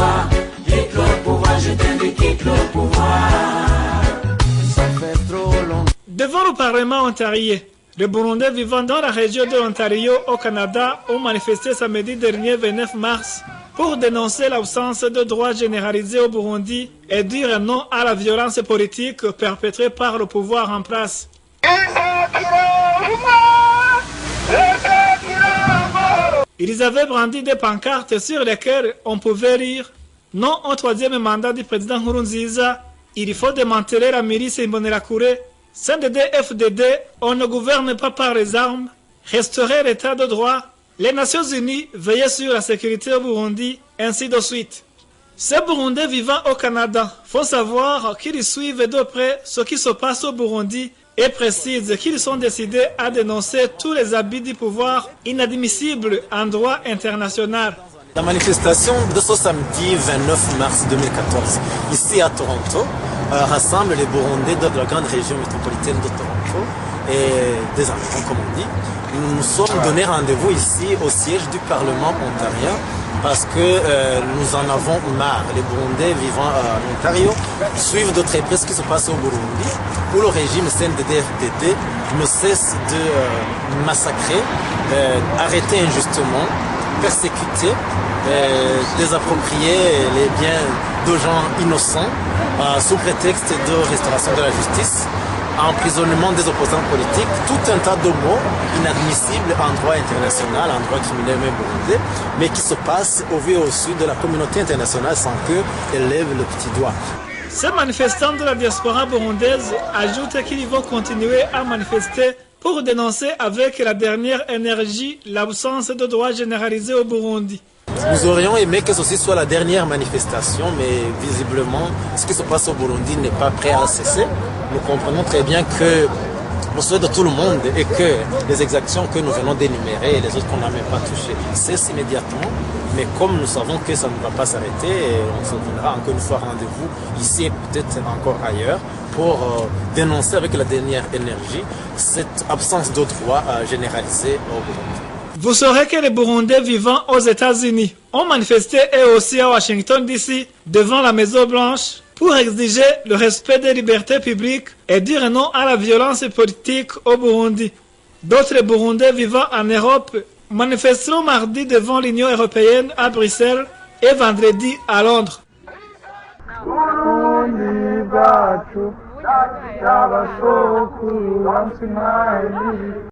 pouvoir, quitte le pouvoir, je t'indique, quitte le pouvoir. Ça fait trop longtemps. Devant le Parlement ontarien, les Burundais vivant dans la région de l'Ontario au Canada ont manifesté samedi dernier 29 mars pour dénoncer l'absence de droits généralisés au Burundi et dire non à la violence politique perpétrée par le pouvoir en place. Ils avaient brandi des pancartes sur lesquelles on pouvait lire « Non au troisième mandat du président Nkurunziza, il faut démanteler la milice Imbonerakure, CNDD-FDD, on ne gouverne pas par les armes, restaurer l'état de droit, les Nations Unies veillent sur la sécurité au Burundi, ainsi de suite. » Ces Burundais vivant au Canada font savoir qu'ils suivent de près ce qui se passe au Burundi et précisent qu'ils sont décidés à dénoncer tous les abus du pouvoir inadmissibles en droit international. La manifestation de ce samedi 29 mars 2014, ici à Toronto, rassemble les Burundais de la grande région métropolitaine de Toronto et des enfants, comme on dit. Nous nous sommes donné rendez-vous ici au siège du Parlement ontarien parce que nous en avons marre. Les Burundais vivant en Ontario suivent de très près ce qui se passe au Burundi, où le régime CNDD-FDD ne cesse de massacrer, arrêter injustement, persécuter, désapproprier les biens de gens innocents sous prétexte de restauration de la justice, emprisonnement des opposants politiques, tout un tas de mots inadmissibles en droit international, en droit criminel même burundais, mais qui se passent au vu et au su de la communauté internationale sans qu'elle lève le petit doigt. Ces manifestants de la diaspora burundaise ajoutent qu'ils vont continuer à manifester pour dénoncer avec la dernière énergie l'absence de droits généralisés au Burundi. Nous aurions aimé que ceci soit la dernière manifestation, mais visiblement, ce qui se passe au Burundi n'est pas prêt à cesser. Nous comprenons très bien que le souhait de tout le monde est que les exactions que nous venons d'énumérer et les autres qu'on n'a même pas touchées cessent immédiatement. Mais comme nous savons que ça ne va pas s'arrêter, on se donnera encore une fois rendez-vous ici et peut-être encore ailleurs pour dénoncer avec la dernière énergie cette absence de droit généralisé au Burundi. Vous saurez que les Burundais vivant aux États-Unis ont manifesté eux aussi à Washington DC devant la Maison Blanche pour exiger le respect des libertés publiques et dire non à la violence politique au Burundi. D'autres Burundais vivant en Europe manifesteront mardi devant l'Union européenne à Bruxelles et vendredi à Londres.